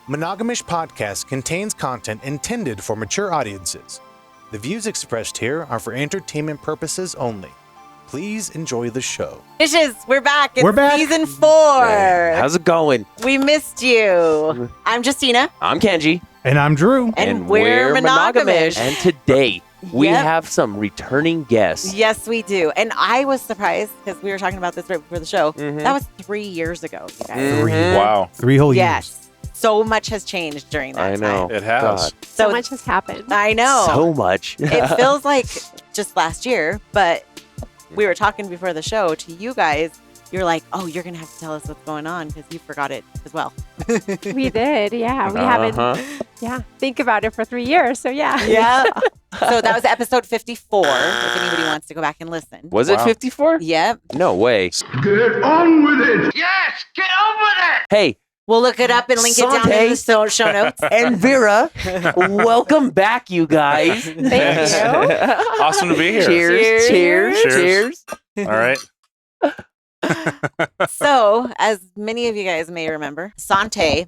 Monogam-ish podcast contains content intended for mature audiences. The views expressed here are for entertainment purposes only. Please enjoy the show. We're back. It's We're back. Season 4. Hey, how's it going? We missed you. I'm Justina. I'm Kenji. And I'm Drew. And we're Monogam-ish. And today, we Yep. have some returning guests. Yes, we do. And I was surprised because we were talking about this right before the show. That was 3 years ago, you guys. Mhm. Wow. 3 whole years. Yes. So much has changed during that I know. time. It has. God, So much has happened. I know. so much. It feels like just last year, but we were talking before the show to you guys. You're like, oh, you're going to have to tell us what's going on because you forgot it as well. We did, yeah. We haven't, think about it for 3 years. So, yeah. Yeah. So that was episode 54, if anybody wants to go back and listen. Was it Wow. 54? Yep. No way. Get on with it! Yes, get on with it! Hey, We'll look it up and link it down in the show notes. and Vera, welcome back, you guys. Thank you. Awesome to be here. Cheers. Cheers. Cheers. Cheers. All right. So, as many of you guys may remember, Sante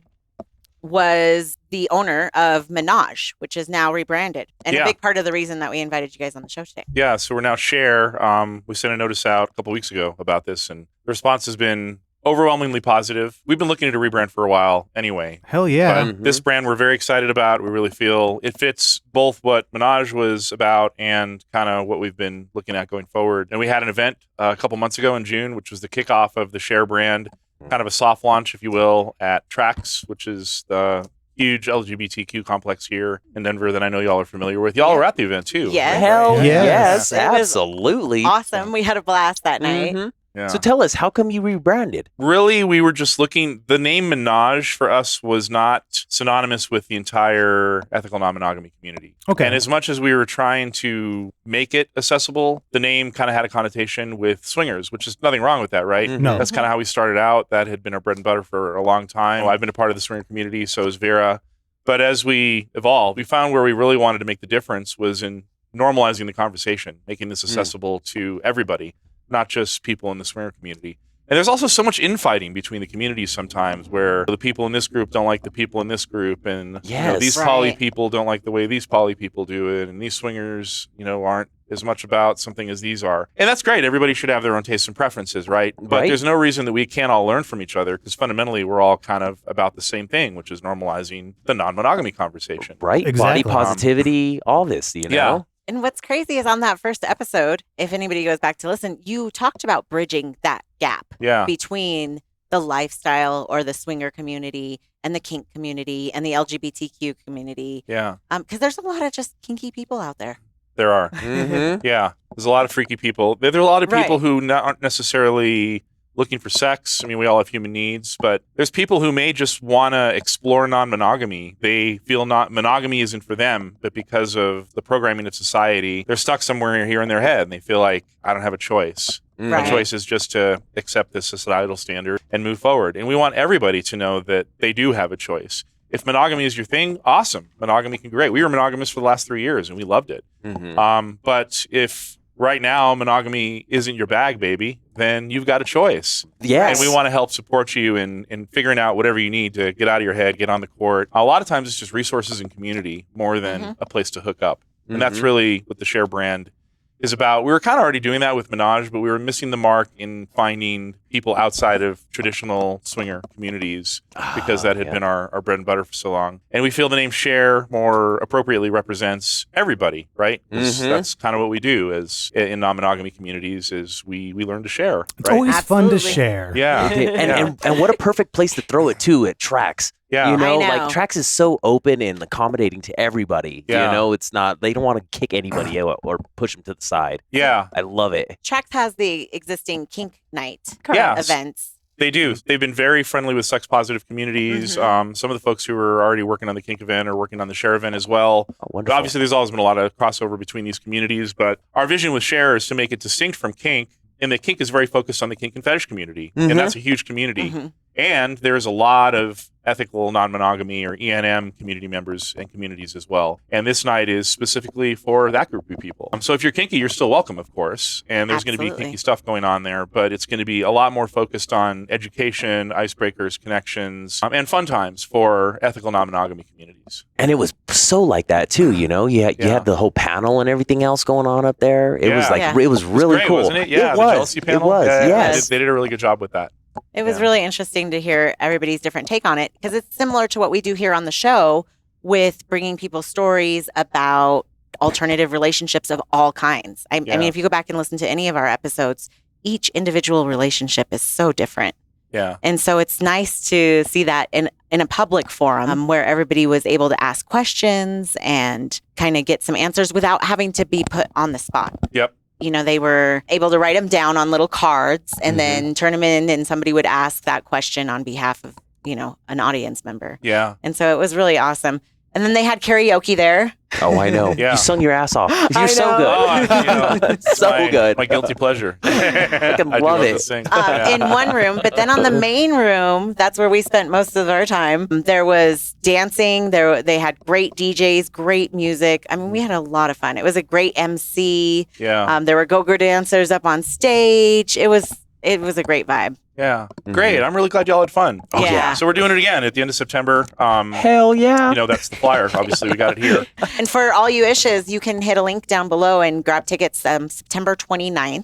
was the owner of Menage, which is now rebranded. And Yeah. a big part of the reason that we invited you guys on the show today. Yeah, so we're now Share. We sent a notice out a couple weeks ago about this, and the response has been overwhelmingly positive. We've been looking to rebrand for a while anyway. Hell yeah. But this brand we're very excited about. We really feel it fits both what Menage was about and kind of what we've been looking at going forward. And we had an event a couple months ago in June, which was the kickoff of the Share brand, kind of a soft launch, if you will, at Trax, which is the huge LGBTQ complex here in Denver that I know y'all are familiar with. Y'all were at the event too. Yes. Hell Yes. yes, It was absolutely. Awesome. We had a blast that night. Mhm. Yeah. So tell us, how come you rebranded? Really, we were just looking, the name Menage for us was not synonymous with the entire ethical non-monogamy community. Okay. And as much as we were trying to make it accessible, the name kind of had a connotation with swingers, which is nothing wrong with that, right? Mhm. No. That's kind of how we started out. That had been our bread and butter for a long time. I've been a part of the swinger community, so has Vera. But as we evolved, we found where we really wanted to make the difference was in normalizing the conversation, making this accessible to everybody, not just people in the swinger community. And there's also so much infighting between the communities sometimes where the people in this group don't like the people in this group. And these Right. poly people don't like the way these poly people do it. And these swingers, aren't as much about something as these are. And that's great. Everybody should have their own tastes and preferences, right? But Right. there's no reason that we can't all learn from each other because fundamentally we're all kind of about the same thing, which is normalizing the non-monogamy conversation. Right? Exactly. Body positivity, all this, you know? Yeah. And what's crazy is on that first episode, if anybody goes back to listen, you talked about bridging that gap Yeah. between the lifestyle or the swinger community and the kink community and the LGBTQ community. Yeah. Because there's a lot of just kinky people out there. There are. Mm-hmm. Yeah, there's a lot of freaky people. There are a lot of people Right. who aren't necessarily looking for sex. I mean, we all have human needs, but there's people who may just want to explore non-monogamy. They feel not monogamy isn't for them, but because of the programming of society, they're stuck somewhere here in their head, and they feel like I don't have a choice. Right. My choice is just to accept this societal standard and move forward. And we want everybody to know that they do have a choice. If monogamy is your thing, awesome. Monogamy can be great. We were monogamous for the last 3 years, and we loved it. Mm-hmm. But if right now monogamy isn't your bag, baby, then you've got a choice. Yes. And we want to help support you in figuring out whatever you need to get out of your head, get on the court. A lot of times it's just resources and community more than a place to hook up. And that's really what the Share brand is about. We were kind of already doing that with Menage, but we were missing the mark in finding people outside of traditional swinger communities because that had been our bread and butter for so long. And we feel the name Share more appropriately represents everybody, right? 'Cause that's kind of what we do as in non-monogamy communities is we learn to share. It's right? always fun to Absolutely. share. Yeah. And what a perfect place to throw it to at Trax. Yeah. You know, I know. like Trax is so open and accommodating to everybody. Yeah. You know, it's not, they don't want to kick anybody out or push them to the side. Yeah. I love it. Trax has the existing kink night Yeah. events. They do. They've been very friendly with sex positive communities. Some of the folks who are already working on the kink event are working on the Share event as well. Oh, But wonderful. obviously, there's always been a lot of crossover between these communities. But our vision with Share is to make it distinct from kink, and that kink is very focused on the kink and fetish community, and that's a huge community. And there's a lot of ethical non-monogamy or ENM community members and communities as well. And this night is specifically for that group of people. So if you're kinky, you're still welcome, of course. And there's going to be kinky stuff going on there, but it's going to be a lot more focused on education, icebreakers, connections, and fun times for ethical non-monogamy communities. And it was so like that too, you know. You had the whole panel and everything else going on up there. It was like it was really great, cool, wasn't it? Yeah, it the was. jealousy panel. It was. Yeah, yes, they did a really good job with that. It was really interesting to hear everybody's different take on it because it's similar to what we do here on the show with bringing people stories about alternative relationships of all kinds. I mean, if you go back and listen to any of our episodes, each individual relationship is so different. Yeah. And so it's nice to see that in a public forum where everybody was able to ask questions and kind of get some answers without having to be put on the spot. Yep. You know, they were able to write them down on little cards and then turn them in, and somebody would ask that question on behalf of, you know, an audience member. Yeah. And so it was really awesome. And then they had karaoke there. Oh, I know. Yeah. You sung your ass off. You're so good. Oh, So good. My guilty pleasure. I can love do it. to sing. In one room, but then on the main room, that's where we spent most of our time. There was dancing. They had great DJs, great music. I mean, we had a lot of fun. It was a great MC. Yeah. There were go-go dancers up on stage. It was a great vibe. Yeah. Great. I'm really glad y'all had fun. Oh, yeah. So we're doing it again at the end of September. Hell yeah. You know, that's the flyer. Obviously, we got it here. And for all you ishes, you can hit a link down below and grab tickets September 29th.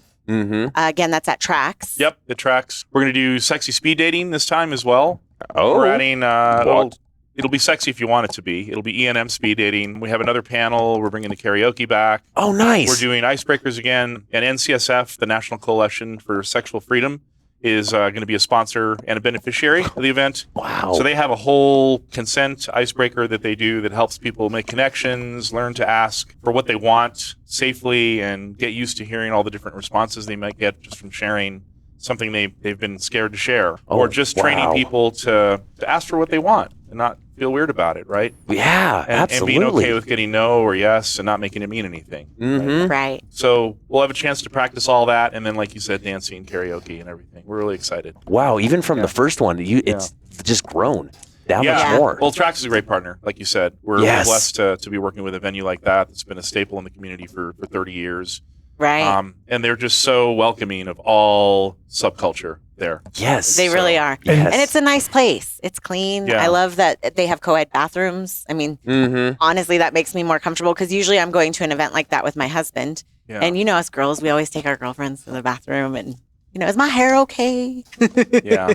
Again, that's at Tracks. Yep, the Tracks. We're going to do sexy speed dating this time as well. Oh. We're adding, it'll be sexy if you want it to be. It'll be ENM speed dating. We have another panel. We're bringing the karaoke back. Oh, nice. We're doing icebreakers again. And NCSF, the National Coalition for Sexual Freedom, is going to be a sponsor and a beneficiary of the event. Wow. So they have a whole consent icebreaker that they do that helps people make connections, learn to ask for what they want safely, and get used to hearing all the different responses they might get just from sharing something they've been scared to share. Or just training people to ask for what they want and not feel weird about it, right? Yeah, And absolutely. being okay with getting no or yes and not making it mean anything. Right. So we'll have a chance to practice all that, and then, like you said, dancing, karaoke, and everything. We're really excited. Wow, even from the first one, it's just grown that much more. Well, Trax is a great partner, like you said. We're blessed to be working with a venue like that that's been a staple in the community for 30 years. Right. And they're just so welcoming of all subculture there. Yes. They really are. Yes. And it's a nice place. It's clean. Yeah. I love that they have co-ed bathrooms. I mean, honestly, that makes me more comfortable because usually I'm going to an event like that with my husband. Yeah. And you know, us girls, we always take our girlfriends to the bathroom and, you know, is my hair okay? Yeah.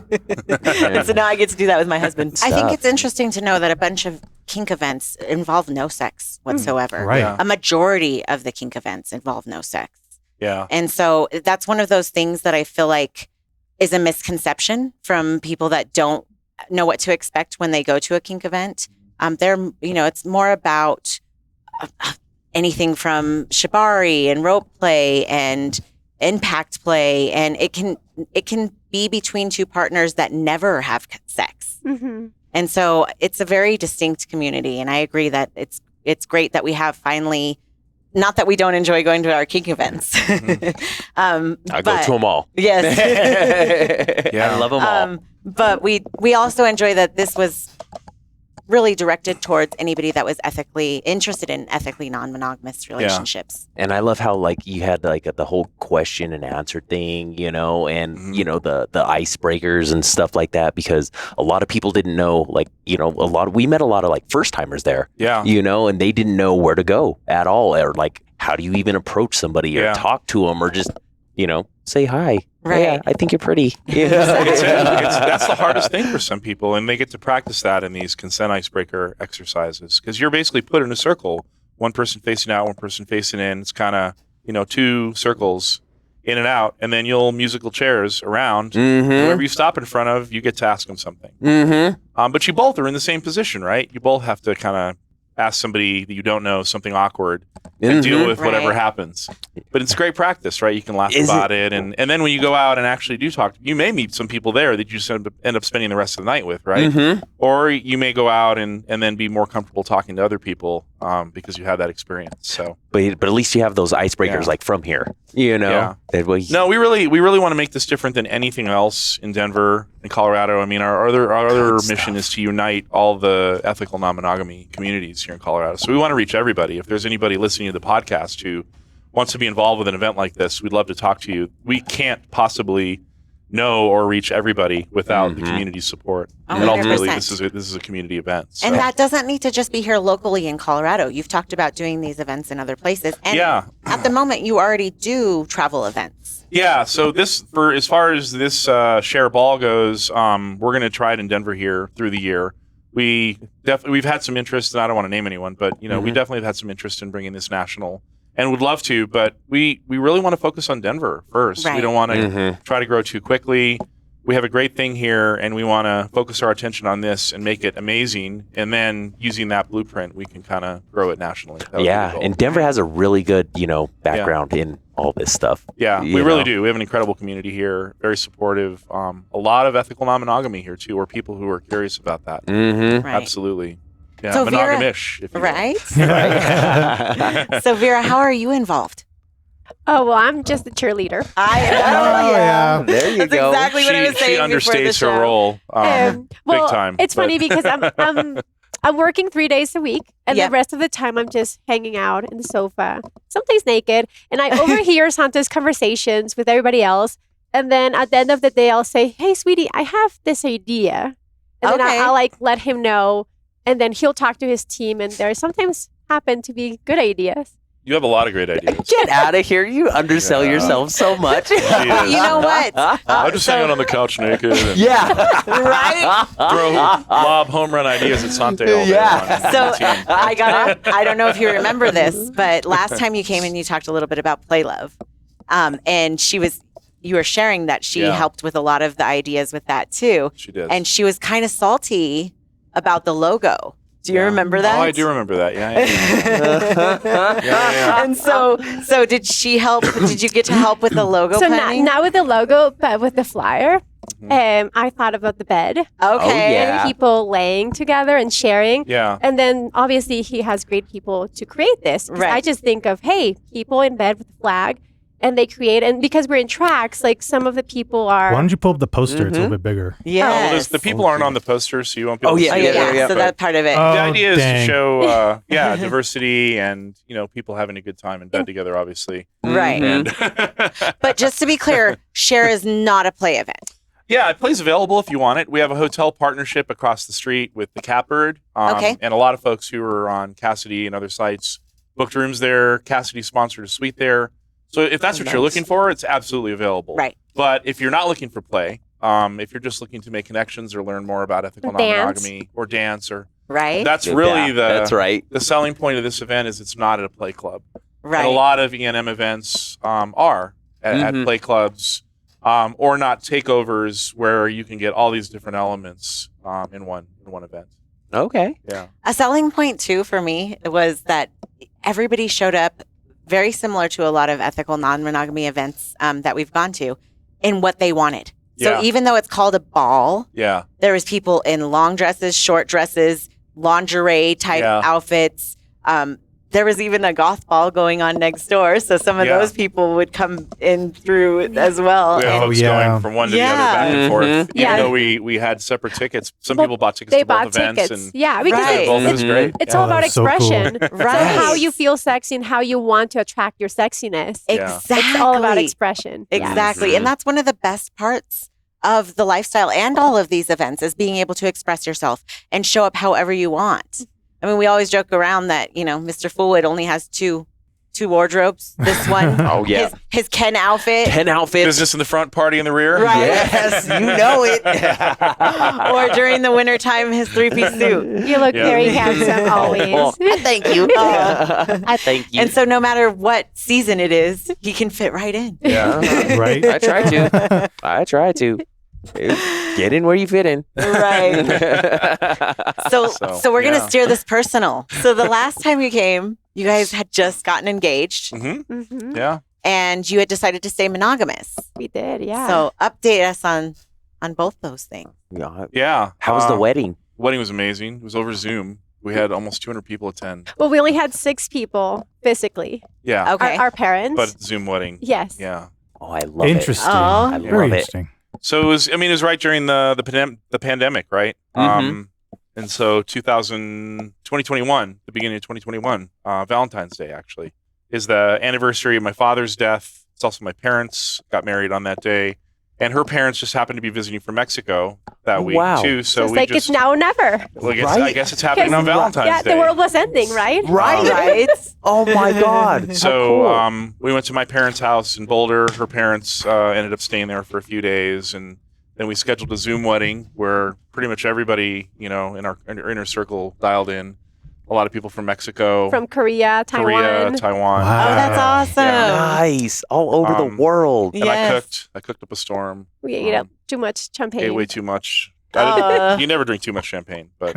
And so now I get to do that with my husband. I think Stuff. it's interesting to know that a bunch of kink events involve no sex whatsoever. Right. Yeah. A majority of the kink events involve no sex. Yeah. And so that's one of those things that I feel like is a misconception from people that don't know what to expect when they go to a kink event. It's more about anything from shibari and rope play and impact play, and it can be between two partners that never have sex. And so it's a very distinct community, and I agree that it's great that we have finally. Not that we don't enjoy going to our kink events. I go to them all. Yes. I love them all. But we also enjoy that this was really directed towards anybody that was interested in ethically non-monogamous relationships. And I love how like you had like the whole question and answer thing, you know, and you know the icebreakers and stuff like that, because a lot of people didn't know, like, you know, we met a lot of like first timers there. Yeah. You know, and they didn't know where to go at all, or like how do you even approach somebody or talk to them or just, you know, say hi. Right. Yeah, I think you're pretty. Yeah. That's the hardest thing for some people, and they get to practice that in these consent icebreaker exercises, because you're basically put in a circle, one person facing out, one person facing in. It's kind of, you know, two circles in and out, and then you'll musical chairs around. Whoever you stop in front of, you get to ask them something. But you both are in the same position, right? You both have to kind of ask somebody that you don't know something awkward and deal with whatever happens. But it's great practice, right? You can laugh about it. And then when you go out and actually do talk, you may meet some people there that you just end up spending the rest of the night with, right? Or you may go out and then be more comfortable talking to other people because you had that experience. So, but at least you have those icebreakers like from here, you know. No, we really want to make this different than anything else in Denver and Colorado. I mean, our other mission is to unite all the ethical non-monogamy communities here in Colorado. So we want to reach everybody. If there's anybody listening to the podcast who wants to be involved with an event like this, we'd love to talk to you. We can't possibly know or reach everybody without the community support. And ultimately, this is a community event. So. And that doesn't need to just be here locally in Colorado. You've talked about doing these events in other places. And at the moment, you already do travel events. Yeah. So as far as this Share Ball goes, we're going to try it in Denver here through the year. We've had some interest, and I don't want to name anyone, but we definitely have had some interest in bringing this national. And would love to, but we really want to focus on Denver first. Right. We don't want to try to grow too quickly. We have a great thing here, and we want to focus our attention on this and make it amazing. And then using that blueprint, we can kind of grow it nationally. Yeah, and Denver has a really good, background in all this stuff. Yeah, we really do. We have an incredible community here, very supportive. A lot of ethical non-monogamy here, too, or people who are curious about that. Right. Absolutely. Yeah, so Monogam-ish, if you will. Right? So, Vera, how are you involved? Oh, well, I'm just a cheerleader. Yeah. There you That's go. exactly what I was saying. She understates her role Well, big time. It's funny because I'm working 3 days a week, and the rest of the time I'm just hanging out in the sofa, sometimes naked, and I overhear Sante's conversations with everybody else. And then at the end of the day, I'll say, "Hey, sweetie, I have this idea," and then I'll like let him know, and then he'll talk to his team, and there sometimes happen to be good ideas. You have a lot of great ideas. Get out of here. You undersell yourself so much. You know what? I'm just hanging on the couch naked. And Right? throw lob home run ideas at Sante all day long. So I don't know if you remember this, but last time you came and you talked a little bit about Play Love. And you were sharing that she helped with a lot of the ideas with that too. She did. And she was kind of salty about the logo. Do you remember that? Oh, I do remember that. Yeah. And so did she help? Did you get to help with the logo planning? Not with the logo, but with the flyer. I thought about the bed. Okay. And people laying together and sharing. Yeah. And then obviously he has great people to create this. Right. I just think of, hey, people in bed with the flag. And they create, and because we're in tracks, like some of the people are. Why don't you pull up the poster? It's a little bit bigger. Yeah. Well, the people aren't on the poster, so you won't be able to see it. So that's part of it. The idea is to show, diversity and, people having a good time in bed together, obviously. Right. And But just to be clear, Share is not a play event. Yeah, it plays available if you want it. We have a hotel partnership across the street with the CatBird. Okay. And a lot of folks who are on Cassidy and other sites booked rooms there. Cassidy sponsored a suite there. So if that's what you're looking for, it's absolutely available. Right. But if you're not looking for play, if you're just looking to make connections or learn more about ethical non-monogamy or dance, or that's really the selling point of this event is it's not at a play club. Right. And a lot of E&M events are at play clubs or not takeovers where you can get all these different elements in one event. Okay. Yeah. A selling point too for me was that everybody showed up very similar to a lot of ethical non-monogamy events that we've gone to in what they wanted. So even though it's called a ball, there was people in long dresses, short dresses, lingerie type outfits. There was even a goth ball going on next door. So some of those people would come in through as well. We have folks going from one to the other back and forth. Even though we had separate tickets. Some people bought tickets to both events. And because both was great. It's all about expression. So cool. So how you feel sexy and how you want to attract your sexiness. Exactly. It's all about expression. Exactly. And that's one of the best parts of the lifestyle and all of these events is being able to express yourself and show up however you want. I mean, we always joke around that, Mr. Fullwood only has two wardrobes. This one, his Ken outfit. Ken outfit. Business in the front, party in the rear. Right. Yes, you know it. Or during the wintertime, his 3-piece suit. You look very handsome always. Thank you. I thank you. And so no matter what season it is, he can fit right in. Yeah. Right? I try to. Get in where you fit in. Right. So we're going to steer this personal. So the last time you came, you guys had just gotten engaged. Mm-hmm. Yeah. And you had decided to stay monogamous. We did, yeah. So update us on both those things. Yeah. How was the wedding? Wedding was amazing. It was over Zoom. We had almost 200 people attend. Well, we only had 6 people physically. Yeah. Okay. Our parents. But Zoom wedding. Yes. Yeah. Oh, I love it. Interesting. Oh. I Very love it. interesting. So it was right during the pandemic, right? And so 2021, the beginning of 2021, Valentine's Day actually, is the anniversary of my father's death. It's also my parents got married on that day. And her parents just happened to be visiting from Mexico that week Wow. too. So it's we like just, it's now or never. well, I Right. guess it's happening on Valentine's Day. The world was ending, right? Right. Right. Oh my God. So How cool. we went to my parents' house in Boulder. Her parents ended up staying there for a few days, and then we scheduled a Zoom wedding where pretty much everybody, in our inner circle dialed in. A lot of people from Mexico, From Korea, Taiwan. Taiwan. Wow. Oh, that's awesome. Nice. All over the world. And Yes. I cooked up a storm. We ate up too much champagne. Ate way too much. You never drink too much champagne, but.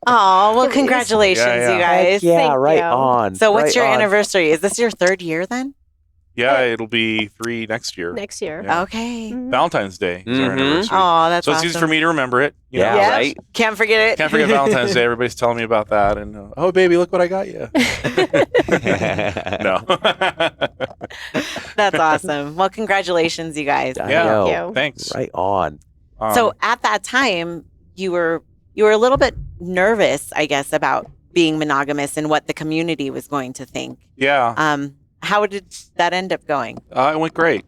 Oh, well, congratulations, Yeah, yeah. you guys. Yeah, Thank right you. on. So, what's right your on. anniversary? Is this your 3rd year then? Yeah, it'll be 3 next year. Next year. Yeah. Okay. Mhm. Valentine's Day is our Mhm. anniversary. Oh, that's So it's awesome. easy for me to remember it. you know. Yeah, Yes. right? Can't forget it. Can't forget Valentine's Day. Everybody's telling me about that. And, oh, baby, look what I got you. No. That's awesome. Well, congratulations, you guys. I Yeah. know. Thank you. Thanks. Right on. So at that time, you were a little bit nervous, I guess, about being monogamous and what the community was going to think. Yeah, How did that end up going? it went great.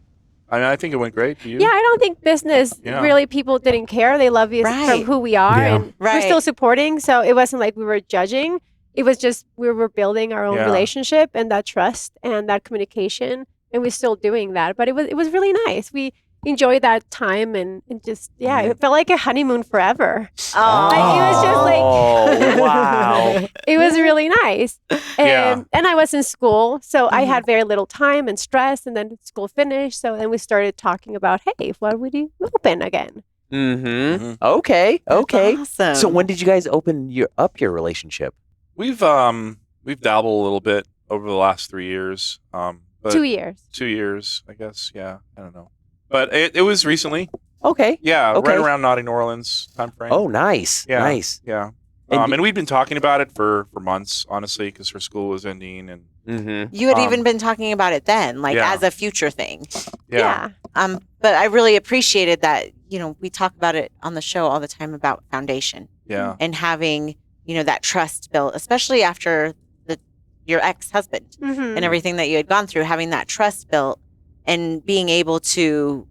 I mean, I think it went great. Do you? Yeah, I don't think business Yeah. really people didn't care. They love us Right. from who we are, Yeah. and Right. we're still supporting. So it wasn't like we were judging. It was just we were building our own Yeah. relationship and that trust and that communication, and we're still doing that. But it was really nice. We enjoyed that time and just it felt like a honeymoon forever. Oh, Like, it was just like- Oh, wow. It was really nice. Yeah. And I was in school, so I had very little time and stress, and then school finished. So then we started talking about, hey, what would you open again? Mm-hmm. Okay. Okay. awesome. So when did you guys open your relationship? We've dabbled a little bit over the last 3 years. But 2 years. 2 years, I guess. Yeah, I don't know. But it was recently. Okay. Yeah, Okay. right around Naughty New Orleans time frame. Oh, nice. Yeah. Nice. Yeah. And And we'd been talking about it for months, honestly, because her school was ending, and Mm-hmm. you had um, even been talking about it then, like yeah. as a future thing. yeah. But I really appreciated that, we talk about it on the show all the time about foundation Yeah. and having, that trust built, especially after your ex-husband Mhm. and everything that you had gone through, having that trust built and being able to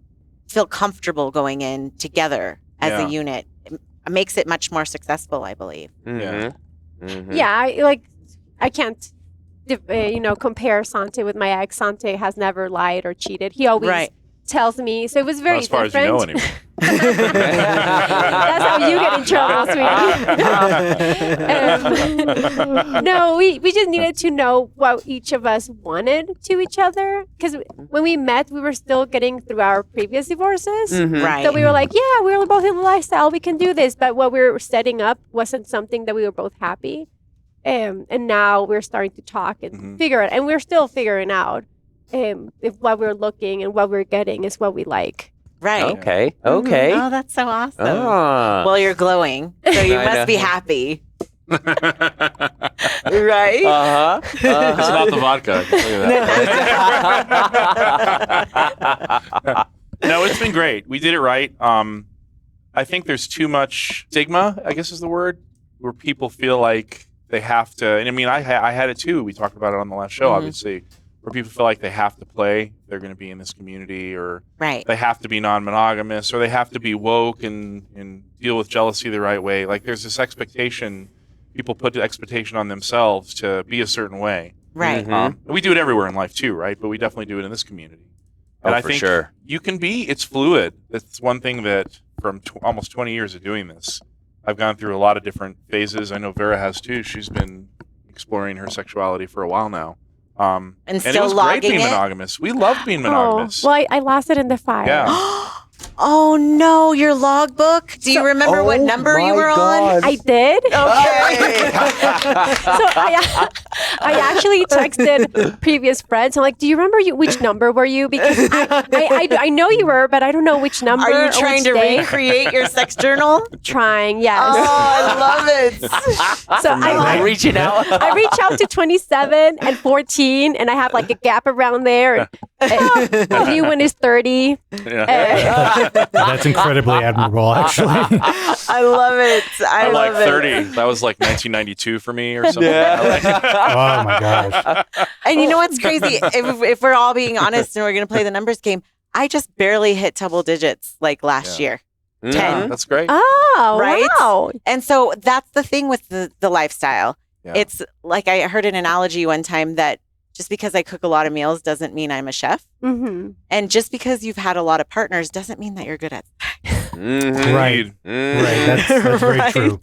feel comfortable going in together as Yeah. a unit makes it much more successful, I believe. Yeah. Mm-hmm. Yeah, I can't, compare Sante with my ex. Sante has never lied or cheated. He always Right. tells me. So it was very Well, as far different. as you know, anyway. That's how you get in trouble, sweetie. No, we just needed to know what each of us wanted to each other. Because when we met, we were still getting through our previous divorces. Mm-hmm. Right. So we were like, yeah, we were both in the lifestyle. We can do this. But what we were setting up wasn't something that we were both happy. And now we're starting to talk and Mhm. figure it. And we're still figuring out if what we're looking and what we're getting is what we like. Right. Okay. Okay. Oh, that's so awesome. Ah. Well, you're glowing, so you I must know. be happy. Right? Uh-huh. It's not the vodka. I can tell you that. No, it's been great. We did it right. I think there's too much stigma, I guess is the word, where people feel like they have to. And I mean, I had it too. We talked about it on the last show, Mhm. obviously, where people feel like they have to play. They're going to be in this community, or Right. they have to be non-monogamous, or they have to be woke and deal with jealousy the right way. Like there's this expectation. People put the expectation on themselves to be a certain way. Right. Mhm. We do it everywhere in life too, right? But we definitely do it in this community. Oh, And I for think sure. you can it's fluid. That's one thing that from almost 20 years of doing this, I've gone through a lot of different phases. I know Vera has too. She's been exploring her sexuality for a while now. And it still was great logging being it? monogamous. We loved being monogamous. Oh, well, I lasted in the fire. Yeah. Oh no, your logbook. Do you remember what number you were on? I did. Okay. So I actually texted previous friends. I'm like, do you remember which number were you? Because I know you were, but I don't know which number. Are you or trying which to day. recreate your sex journal? Trying, yes. Oh, I love it. So I'm reaching out. I reach out to 27 and 14, and I have like a gap around there. The new one is 30. That's incredibly admirable, actually. I love it. I I'm love like it. 30. That was like 1992 for me or something. Oh my gosh. And you know what's crazy? If we're all being honest and we're going to play the numbers game, I just barely hit double digits like last year. 10. That's great. Oh, Right? wow. And so that's the thing with the lifestyle. Yeah. It's like I heard an analogy one time that just because I cook a lot of meals doesn't mean I'm a chef. Mm-hmm. And just because you've had a lot of partners doesn't mean that you're good at Right. Right. That's very Right. true.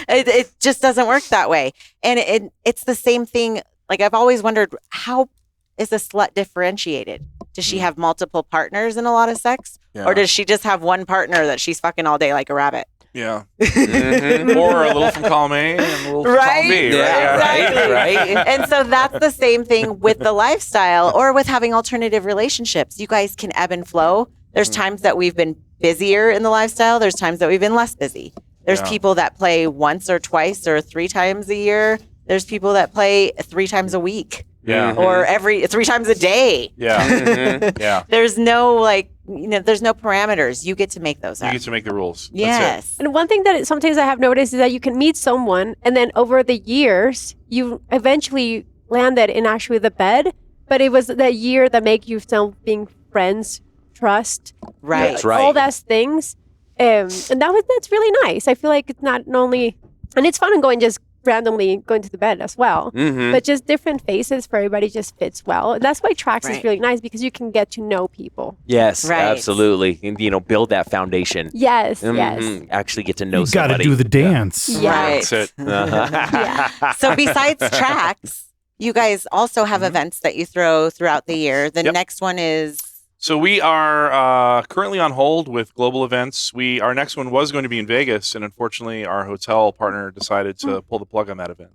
It just doesn't work that way. And it's the same thing. Like I've always wondered, how is a slut differentiated? Does she have multiple partners in a lot of sex? Yeah. Or does she just have one partner that she's fucking all day like a rabbit? Yeah. Or a little from column A and a little from column B. Yeah, Exactly. right. And so that's the same thing with the lifestyle or with having alternative relationships. You guys can ebb and flow. There's times that we've been busier in the lifestyle. There's times that we've been less busy. There's Yeah. people that play once or twice or 3 times a year. There's people that play 3 times a week Yeah. or 3 times a day. Yeah. Yeah. There's no there's no parameters. You get to make those You up. get to make the rules. That's it. Yes. And one thing that sometimes I have noticed is that you can meet someone, and then over the years, you eventually landed in actually the bed. But it was the year that make you still being friends, trust, Right. That's right. all those things. And that's really nice. I feel like it's not only, and it's fun just randomly going to the bed as well. Mm-hmm. But just different faces for everybody just fits well. And that's why tracks is Right. really nice because you can get to know people. Yes, Right. absolutely. And, build that foundation. Yes, yes. Mhm. Actually get to know You got to somebody. do the dance. Yeah. Right. That's it. Yeah. So besides tracks, you guys also have events that you throw throughout the year. The Yep. next one is So we are currently on hold with global events. Our next one was going to be in Vegas, and unfortunately, our hotel partner decided to pull the plug on that event.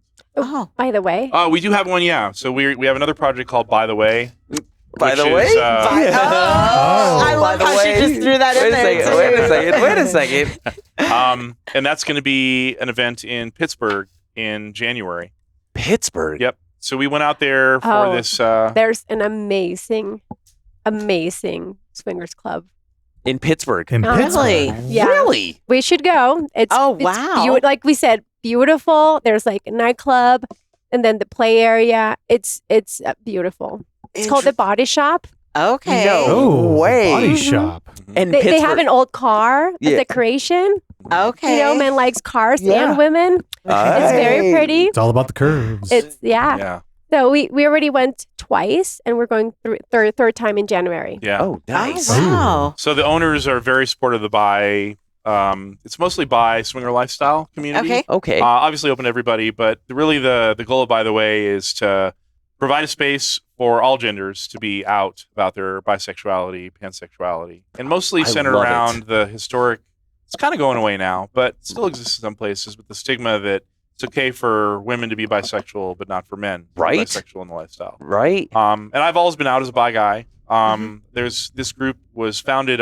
By the way, We do have one, yeah. So we have another project called By the Way. By the which way? is, I love how she just threw that in there. Wait a second. and that's going to be an event in Pittsburgh in January. Pittsburgh. Yep. So we went out there for Oh. this. there's an amazing swingers club. In Pittsburgh. In Oh, Pittsburgh. really? Yeah. Really? We should go. It's Oh, it's wow. like we said, beautiful. There's like a nightclub and then the play area. It's beautiful. It's called the Body Shop. Okay. No. Oh, way. Body Mhm. shop. And They have an old car, a Yeah. decoration. Okay. You know, men likes cars Yeah. and women. It's very pretty. It's all about the curves. It's Yeah. So we already went twice, and we're going third time in January. Yeah. Oh, nice. Oh, wow. So the owners are very supportive of the bi. It's mostly bi swinger lifestyle community. Okay. Okay. Obviously open to everybody, but really the goal of By the Way is to provide a space for all genders to be out about their bisexuality, pansexuality, and mostly I centered love it. around the historic. It's kind of going away now, but still exists in some places with the stigma that it's okay for women to be bisexual, but not for men to be Right. bisexual in the lifestyle. Right. And I've always been out as a bi guy. There's this group was founded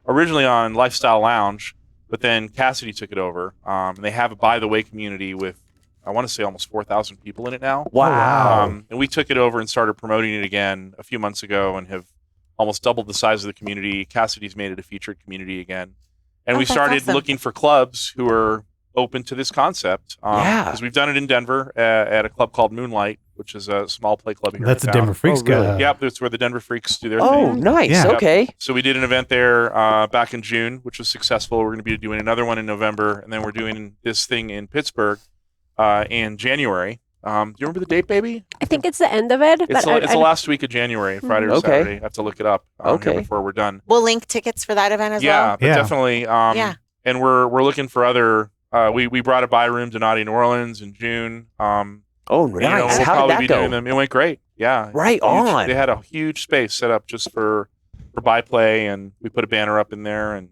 originally on Lifestyle Lounge, but then Cassidy took it over. And they have a By the Way community with, I want to say, almost 4,000 people in it now. Wow. And we took it over and started promoting it again a few months ago and have almost doubled the size of the community. Cassidy's made it a featured community again. And we that's started awesome. looking for clubs who are open to this concept. Yeah. Because we've done it in Denver at a club called Moonlight, which is a small play club here That's in a town. Denver Freaks really? guy. Yep, that's where the Denver Freaks do their Oh, thing. nice. Yeah. Okay. So we did an event there back in June, which was successful. We're going to be doing another one in November, and then we're doing this thing in Pittsburgh in January. Do you remember the date, baby? I think it's the end of it. It's the last week of January, Friday or Okay. Saturday. I have to look it up here Okay. before we're done. We'll link tickets for that event as Yeah, well. but Yeah. definitely. Yeah. And we're looking for other. We brought a buy room to Naughty New Orleans in June. Oh, And, you know, nice. we'll How probably did be that go? doing them. It went great. Yeah. Right Huge. on. They had a huge space set up just for byplay, and we put a banner up in there, and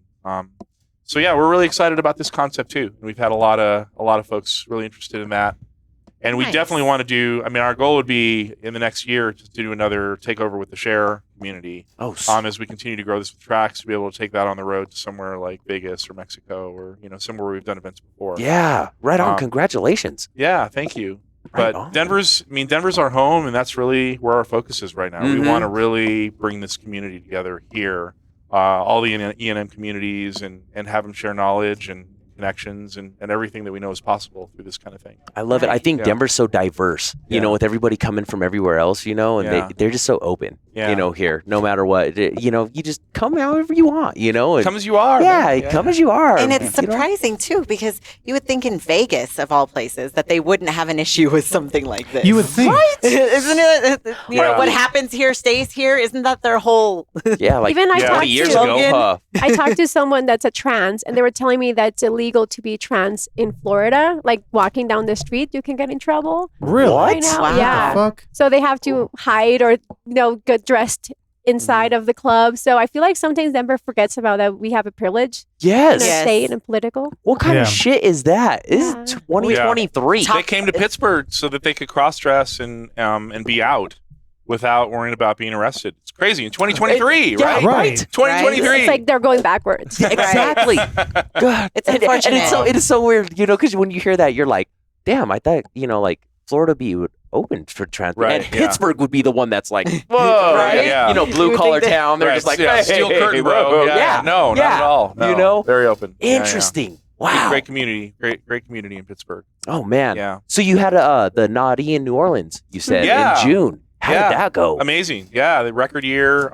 so yeah, we're really excited about this concept too. We've had a lot of folks really interested in that. And we definitely want to do, I mean, our goal would be in the next year to do another takeover with the Share community. As we continue to grow this with tracks, to be able to take that on the road to somewhere like Vegas or Mexico, or, somewhere where we've done events before. Yeah, right on. Congratulations. Yeah, thank you. Right but on. Denver's our home, and that's really where our focus is right now. Mm-hmm. We want to really bring this community together here, all the E&M communities, and have them share knowledge and connections and everything that we know is possible through this kind of thing. I love it. I think Denver's so diverse, with everybody coming from everywhere else, and they're just so open, here, no matter what, you just come however you want, and come as you are. Come as you are. And it's surprising too, because you would think in Vegas, of all places, that they wouldn't have an issue with something like this. You would think. Right? Isn't it? What happens here stays here. Isn't that their whole... Yeah, like even 20 years ago. I talked to someone that's a trans, and they were telling me that it's illegal to be trans in Florida. Like walking down the street, you can get in trouble. Really? Right now. Wow. Yeah. What the fuck? So they have to hide or get dressed inside of the club. So I feel like sometimes Denver forgets about that we have a privilege Yes. in our state and political. What kind of shit is that? This is 2023. They came to Pittsburgh so that they could cross-dress and be out without worrying about being arrested. It's crazy. In 2023, right? Right. 2023. It's like they're going backwards. Exactly. God. It's unfortunate. And it is so weird, because when you hear that, you're like, damn, I thought, like Florida would open for trans. Right, and Pittsburgh would be the one that's like, whoa, Right, yeah. blue collar town. They're just like, hey, steel hey, curtain, bro. bro. Yeah. No, not at all. No. Very open. Interesting. Wow. Great community. Great community in Pittsburgh. Oh, man. Yeah. So you had the Naughty in New Orleans, you said, in June. How did that go? Amazing. Yeah, the record year.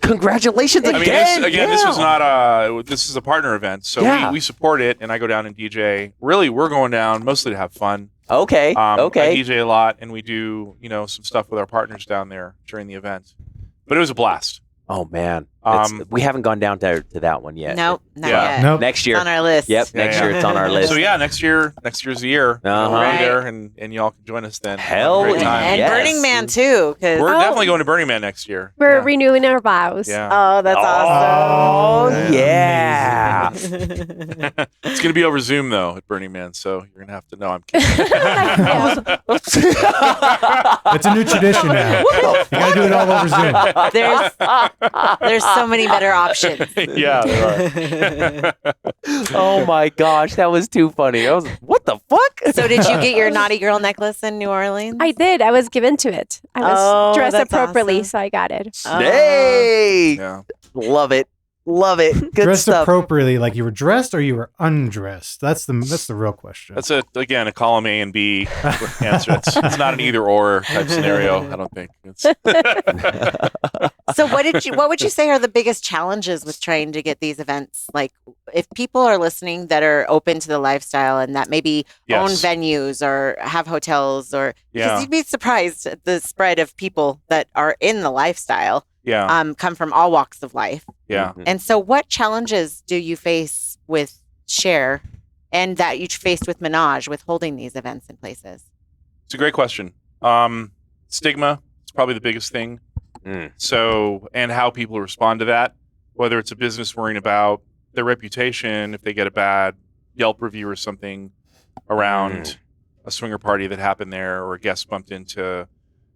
Congratulations again. This was not this is a partner event, so we support it, and I go down and DJ. Really, we're going down mostly to have fun. Okay. I DJ a lot, and we do some stuff with our partners down there during the event. But it was a blast. Oh man, we haven't gone down to that one yet. Nope, not yet. Nope. Next year It's on our list. Yep, next year it's on our list. So next year's the year. Uh-huh. We'll be Right. there, and y'all can join us then. Hell Have a great time. And Yes. Burning Man too. We're definitely going to Burning Man next year. We're renewing our vows. Yeah. Oh, that's awesome. Oh yeah. It's going to be over Zoom though at Burning Man, so you're going to have to know I'm kidding. It's a new tradition now. You gotta do it all over Zoom. There's so many better options. Yeah, there are. Oh my gosh, that was too funny. I was, what the fuck? So did you get your naughty girl necklace in New Orleans? I did. I was given to it. I was dressed that's appropriately, awesome. so I got it. Hey, Yeah. love it. Good Dressed stuff. appropriately, like you were dressed or you were undressed. That's the real question. That's a column A and B answer. It's not an either or type scenario. I don't think. So what would you say are the biggest challenges with trying to get these events? Like if people are listening that are open to the lifestyle and that maybe own venues or have hotels or because you'd be surprised at the spread of people that are in the lifestyle. Come from all walks of life. Yeah. And so what challenges do you face with Share and that you faced with Menage with holding these events in places? It's a great question. Stigma is probably the biggest thing. So, and how people respond to that, whether it's a business worrying about their reputation, if they get a bad Yelp review or something around a swinger party that happened there, or a guest bumped into,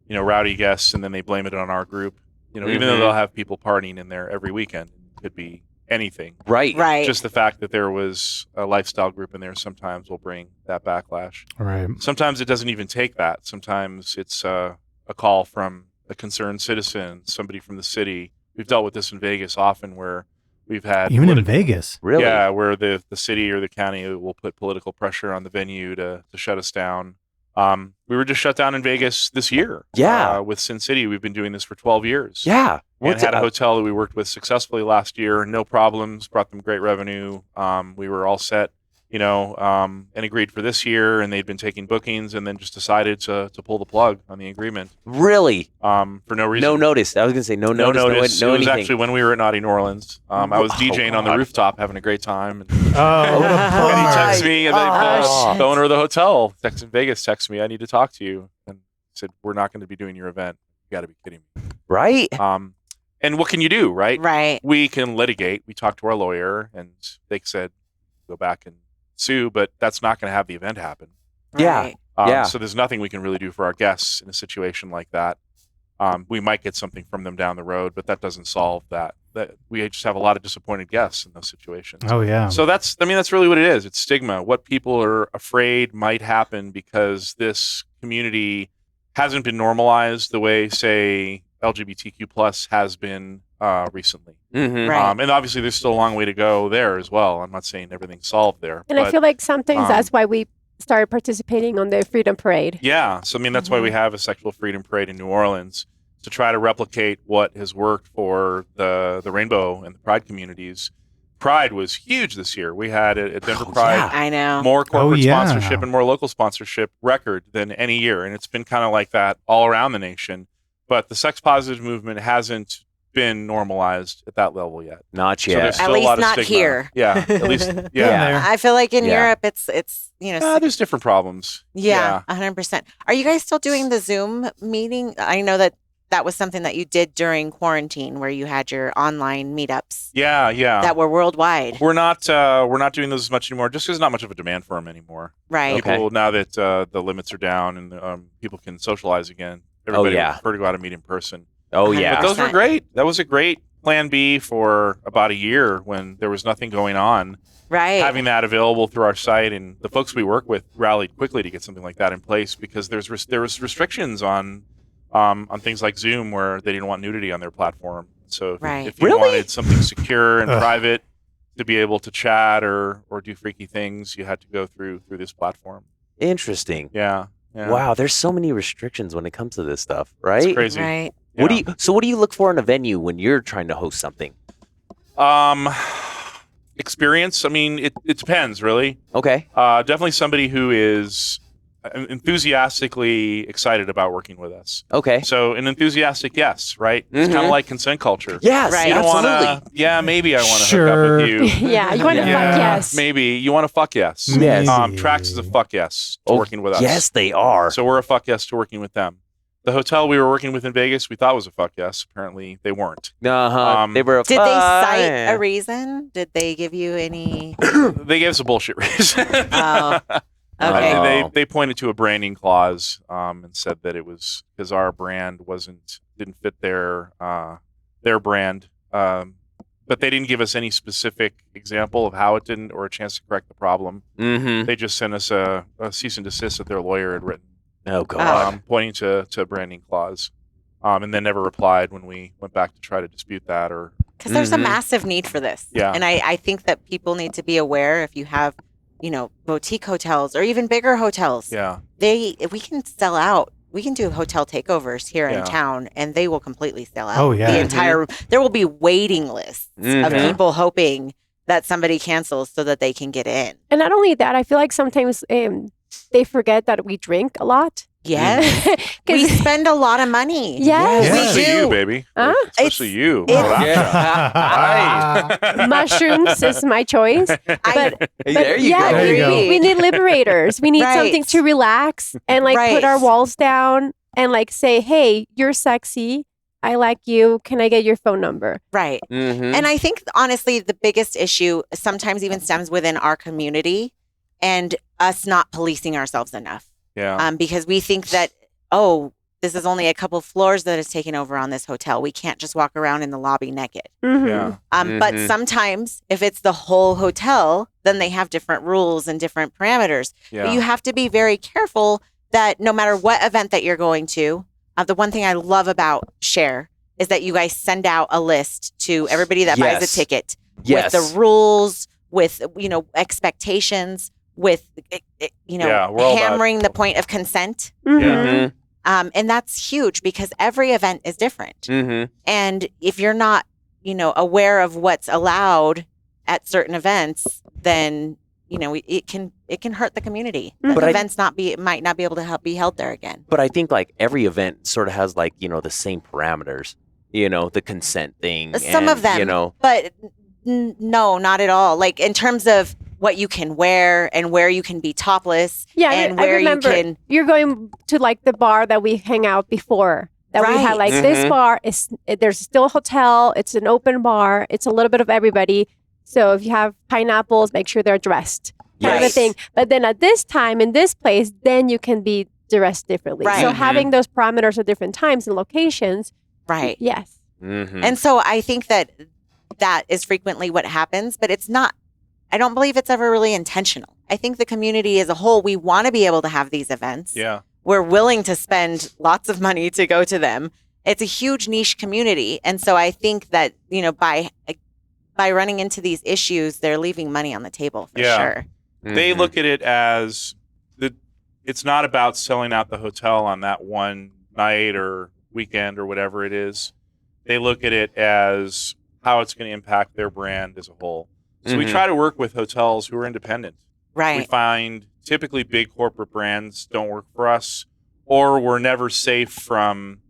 rowdy guests, and then they blame it on our group. Even though they'll have people partying in there every weekend, it could be anything. Right. Just the fact that there was a lifestyle group in there sometimes will bring that backlash. Right. Sometimes it doesn't even take that. Sometimes it's a call from a concerned citizen, somebody from the city. We've dealt with this in Vegas often, where we've had even in Vegas. Really? Yeah, where the city or the county will put political pressure on the venue to shut us down. We were just shut down in Vegas this year. With Sin City, we've been doing this for 12 years. Yeah. And had a hotel that we worked with successfully last year. No problems. Brought them great revenue. We were all set, and agreed for this year. And they'd been taking bookings, and then just decided to pull the plug on the agreement. Really? For no reason. No notice. I was gonna say no notice. It was anything. actually when we were at Naughty New Orleans. I was DJing on the rooftop, having a great time. And, what a and he bummer. texts me, and then the owner of the hotel, in Vegas, texts me, "I need to talk to you." And said, "We're not going to be doing your event. You got to be kidding me." Right. And what can you do, right? Right. We can litigate. We talked to our lawyer, and they said go back and sue, but that's not going to have the event happen. Yeah. Right. So there's nothing we can really do for our guests in a situation like that. We might get something from them down the road, but that doesn't solve that. That we just have a lot of disappointed guests in those situations. Oh yeah. So that's really what it is. It's stigma. What people are afraid might happen because this community hasn't been normalized the way, say, LGBTQ plus has been recently. Right. And obviously there's still a long way to go there as well. I'm not saying everything's solved there. And I feel like sometimes that's why we started participating on the Freedom Parade. Yeah. So, I mean, that's why we have a Sexual Freedom Parade in New Orleans, to try to replicate what has worked for the Rainbow and the Pride communities. Pride was huge this year. We had at Denver Pride I know. more corporate yeah. sponsorship and more local sponsorship record than any year. And it's been kind of like that all around the nation. But the sex positive movement hasn't been normalized at that level yet. Not So yet. there's At still a least lot of not stigma. here. Yeah, at least, Yeah. I feel like in Yeah. Europe, it's There's different problems. yeah, 100%. Are you guys still doing the Zoom meeting? I know that was something that you did during quarantine, where you had your online meetups Yeah. that were worldwide, We're not doing those as much anymore, just because there's not much of a demand for them anymore. right? Okay. People, now that the limits are down and people can socialize again, everybody would prefer to go out and meet in person. Oh yeah. But those were 100%. great. That was a great plan B for about a year when there was nothing going on. Right. Having that available through our site, and the folks we work with rallied quickly to get something like that in place, because there was restrictions on things like Zoom where they didn't want nudity on their platform. So Right. if you Really? wanted something secure and private to be able to chat or do freaky things, you had to go through this platform. Interesting. Yeah. Wow, there's so many restrictions when it comes to this stuff, right? It's crazy. Right. What do you look for in a venue when you're trying to host something? Experience. I mean, it depends, really. Okay. Definitely somebody who is enthusiastically excited about working with us. Okay. So an enthusiastic yes, right? It's kind of like consent culture. Yes, Right. You don't absolutely. want to, yeah, maybe I want to Sure. hook up with you. Yeah, you want to Yeah. fuck yes. Maybe you want to fuck yes. Yes. Trax is a fuck yes to working with us. Yes, they are. So we're a fuck yes to working with them. The hotel we were working with in Vegas, we thought was a fuck yes. Apparently they weren't. They were. Did they cite a reason? Did they give you any? They gave us a bullshit reason. Oh, okay. They pointed to a branding clause and said that it was because our brand didn't fit their brand, but they didn't give us any specific example of how it didn't or a chance to correct the problem. Mm-hmm. They just sent us a cease and desist that their lawyer had written, Oh God. pointing to a branding clause, and then never replied when we went back to try to dispute that. Or Because there's a massive need for this. Yeah. And I think that people need to be aware, if you have, boutique hotels or even bigger hotels, yeah, we can sell out. We can do hotel takeovers here in Yeah. town, and they will completely sell out. Oh, yeah. The entire, there will be waiting lists of Mhm. people hoping that somebody cancels so that they can get in. And not only that, I feel like sometimes they forget that we drink a lot. Yes. We spend a lot of money. Yes. Yeah. We especially do. you, baby. Huh? Especially you. Mushrooms is my choice. But There you yeah, go. There you go. we need liberators. We need Right. something to relax and put Right. our walls down and say, hey, you're sexy. I like you. Can I get your phone number? Right. Mm-hmm. And I think, honestly, the biggest issue sometimes even stems within our community and us not policing ourselves enough. Yeah. Because we think that, this is only a couple floors that is taken over on this hotel. We can't just walk around in the lobby naked. Mhm. Yeah. But sometimes if it's the whole hotel, then they have different rules and different parameters. Yeah. But you have to be very careful that no matter what event that you're going to, the one thing I love about Share is that you guys send out a list to everybody that buys a Yes. ticket Yes. with the rules, with, expectations, with, Yeah, we're all about- hammering the point of consent. Mhm. Mm-hmm. And that's huge because every event is different. Mm-hmm. And if you're not, aware of what's allowed at certain events, then, it can hurt the community. Mhm. The But events might not be able to be held there again. But I think every event sort of has the same parameters. The consent thing. Some of them, but no, not at all. Like in terms of what you can wear and where you can be topless. Yeah, and I where remember you can. you're going to the bar that we hang out before. that we had like this bar there's still a hotel, it's an open bar, it's a little bit of everybody. So if you have pineapples, make sure they're dressed, kind of a thing. But then at this time in this place, then you can be dressed differently. Right. So having those parameters at different times and locations. Right. Yes. And so I think that is frequently what happens, but it's not. I don't believe it's ever really intentional. I think the community as a whole, we want to be able to have these events. Yeah. We're willing to spend lots of money to go to them. It's a huge niche community. And so I think that, by running into these issues, they're leaving money on the table for sure. They look at it as it's not about selling out the hotel on that one night or weekend or whatever it is. They look at it as how it's going to impact their brand as a whole. So we try to work with hotels who are independent. Right. We find typically big corporate brands don't work for us, or we're never safe from,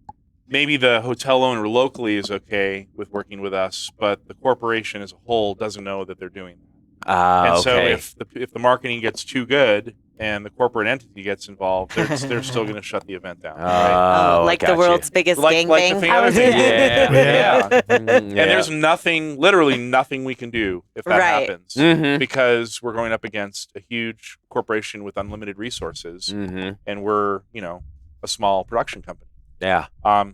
maybe the hotel owner locally is okay with working with us, but the corporation as a whole doesn't know that they're doing that. So if the marketing gets too good and the corporate entity gets involved, they're still going to shut the event down. Right? Like the world's biggest gangbang. Like the famous thing. Yeah. And there's literally nothing we can do if that happens, because we're going up against a huge corporation with unlimited resources, and we're, a small production company. Yeah.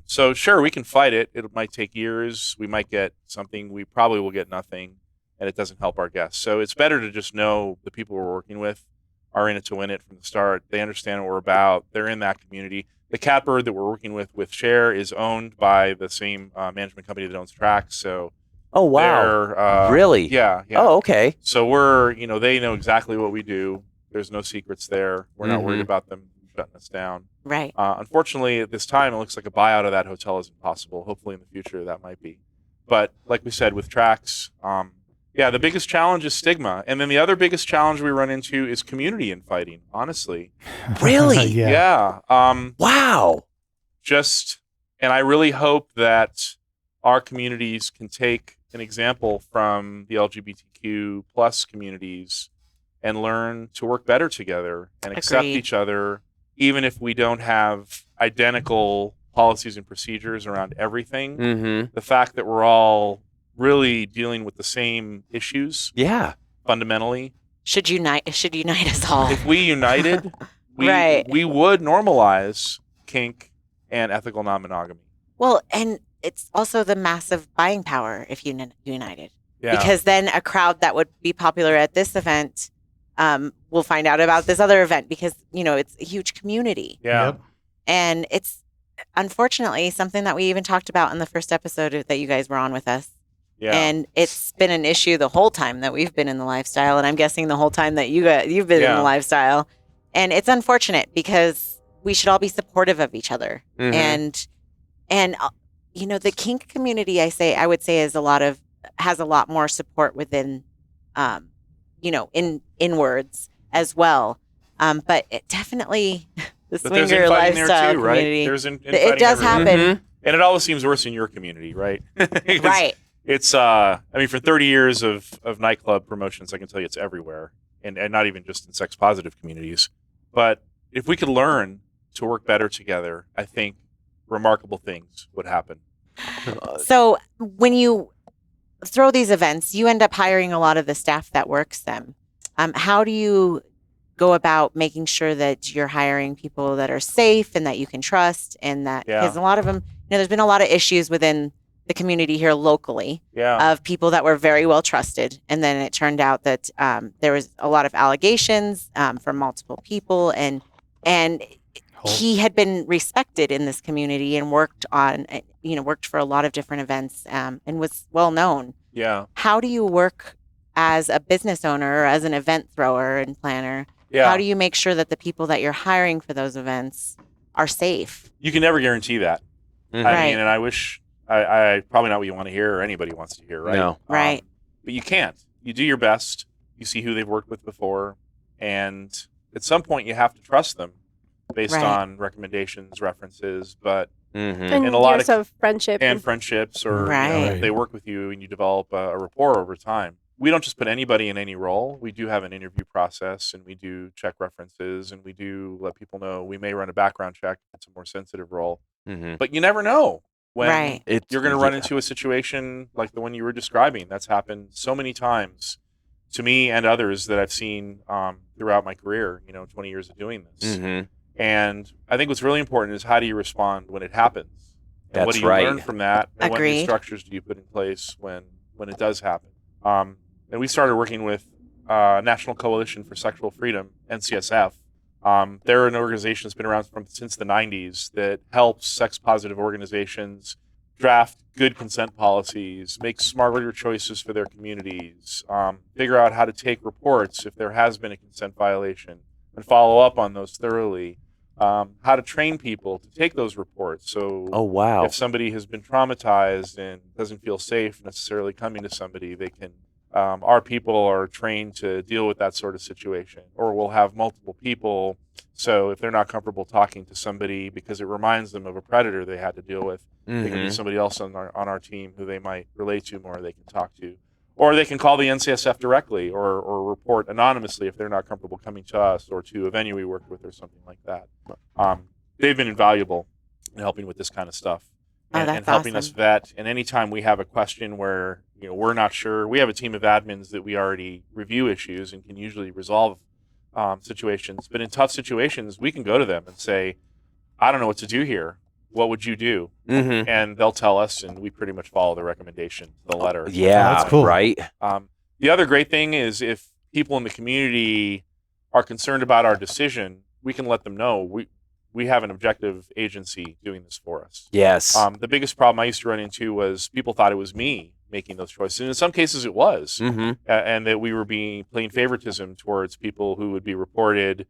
So sure, we can fight it. It might take years. We might get something. We probably will get nothing, and it doesn't help our guests. So it's better to just know the people we're working with are in it to win it from the start. They understand what we're about. They're in that community. The CatBird that we're working with Share is owned by the same management company that owns Tracks. So, oh wow, really? Yeah. Oh, okay. So we're, they know exactly what we do. There's no secrets there. We're not worried about them shutting us down. Right. Unfortunately, at this time, it looks like a buyout of that hotel is impossible. Hopefully, in the future, that might be. But like we said, with Tracks, the biggest challenge is stigma. And then the other biggest challenge we run into is community infighting, honestly. Really? Yeah. Wow. And I really hope that our communities can take an example from the LGBTQ plus communities and learn to work better together and accept each other, even if we don't have identical policies and procedures around everything. The fact that we're all really dealing with the same issues. Yeah. Fundamentally. Should unite us all. If we united, we would normalize kink and ethical non-monogamy. Well, and it's also the massive buying power if you united. Yeah. Because then a crowd that would be popular at this event will find out about this other event because, it's a huge community. Yeah. Yep. And it's unfortunately something that we even talked about in the first episode that you guys were on with us. Yeah. And it's been an issue the whole time that we've been in the lifestyle. And I'm guessing the whole time that you've been in the lifestyle. And it's unfortunate because we should all be supportive of each other. And the kink community, I would say has a lot more support within, inwards as well. But it definitely, the swinger lifestyle too, right? community, There's it does happen. And it always seems worse in your community, right? Right. It's, for 30 years of nightclub promotions, I can tell you it's everywhere. And not even just in sex positive communities. But if we could learn to work better together, I think remarkable things would happen. So when you throw these events, you end up hiring a lot of the staff that works them. How do you go about making sure that you're hiring people that are safe and that you can trust, and that because a lot of them, there's been a lot of issues within the community here locally of people that were very well trusted, and then it turned out that there was a lot of allegations from multiple people, and he had been respected in this community and worked for a lot of different events and was well known. Yeah. How do you work as a business owner or as an event thrower and planner? Yeah. How do you make sure that the people that you're hiring for those events are safe? You can never guarantee that. I mean, and I wish I probably not what you want to hear or anybody wants to hear, right? No. Right. But you can't. You do your best. You see who they've worked with before, and at some point you have to trust them based on recommendations, references, but and a lot of friendship and friendships, or if they work with you and you develop a rapport over time. we don't just put anybody in any role. We do have an interview process, and we do check references, and we do let people know we may run a background check. It's a more sensitive role, but you never know when you're going to run into a situation like the one you were describing. That's happened so many times to me and others that I've seen throughout my career, 20 years of doing this. And I think what's really important is how do you respond when it happens? And what do you learn from that? And what new structures do you put in place when it does happen? And we started working with National Coalition for Sexual Freedom, NCSF. They're an organization that's been around since the 90s that helps sex-positive organizations draft good consent policies, make smarter choices for their communities, figure out how to take reports if there has been a consent violation, and follow up on those thoroughly. How to train people to take those reports. So if somebody has been traumatized and doesn't feel safe necessarily coming to somebody, they can, our people are trained to deal with that sort of situation. Or we'll have multiple people. So if they're not comfortable talking to somebody because it reminds them of a predator they had to deal with, they can be somebody else on our team who they might relate to more, they can talk to. Or they can call the NCSF directly or report anonymously if they're not comfortable coming to us or to a venue we worked with or something like that. They've been invaluable in helping with this kind of stuff and helping us vet. And anytime we have a question where we're not sure, we have a team of admins that we already review issues and can usually resolve situations. But in tough situations, we can go to them and say, I don't know what to do here. What would you do? And they'll tell us, and we pretty much follow the recommendation, the letter. Yeah, that's cool. Right. The other great thing is if people in the community are concerned about our decision, we can let them know we have an objective agency doing this for us. Yes. The biggest problem I used to run into was people thought it was me making those choices. And in some cases it was. And that we were playing favoritism towards people who would be reported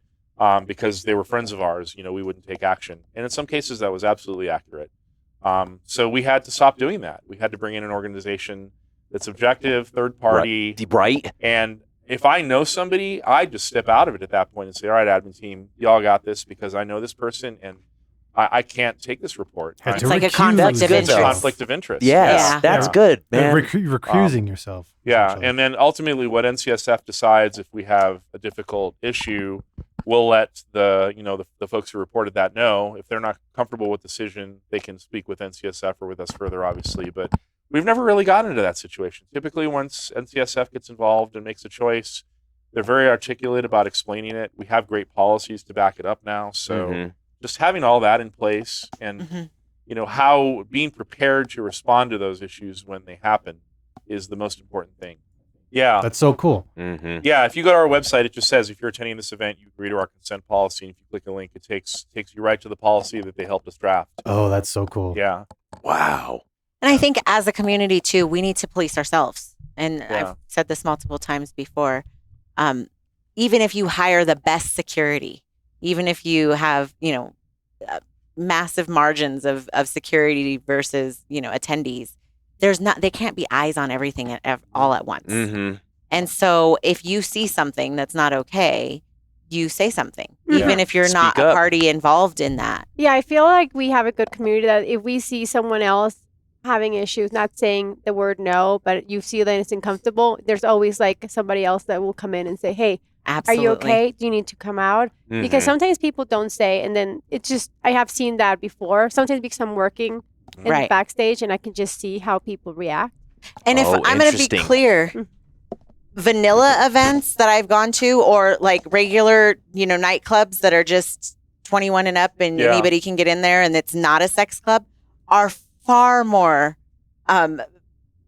because they were friends of ours, we wouldn't take action. And in some cases that was absolutely accurate. So we had to stop doing that. We had to bring in an organization that's objective, third party. Right. And if I know somebody, I just step out of it at that point and say, all right, admin team, y'all got this because I know this person and I can't take this report. It's like a conflict of interest. Conflict of interest. Yes, that's good, man. You're recusing yourself. Yeah, and then ultimately what NCSF decides if we have a difficult issue, we'll let the folks who reported that know. If they're not comfortable with the decision, they can speak with NCSF or with us further, obviously. But we've never really gotten into that situation. Typically, once NCSF gets involved and makes a choice, they're very articulate about explaining it. We have great policies to back it up now. So just having all that in place and, how being prepared to respond to those issues when they happen is the most important thing. Yeah. That's so cool. Yeah. If you go to our website, it just says if you're attending this event, you agree to our consent policy. And if you click a link, it takes you right to the policy that they helped us draft. Oh, that's so cool. Yeah. Wow. And I think as a community too, we need to police ourselves. And I've said this multiple times before. Even if you hire the best security, even if you have, massive margins of security versus, attendees, they can't be eyes on everything all at once. And so if you see something that's not okay, you say something, even if you're not a party involved in that. Yeah, I feel like we have a good community that if we see someone else having issues, not saying the word no, but you see that it's uncomfortable, there's always like somebody else that will come in and say, hey, absolutely. Are you okay? Do you need to come out? Because sometimes people don't say, and then it's just, I have seen that before. Sometimes because I'm working in the backstage and I can just see how people react. And if I'm going to be clear, vanilla events that I've gone to or like regular, nightclubs that are just 21 and up and anybody can get in there and it's not a sex club are far more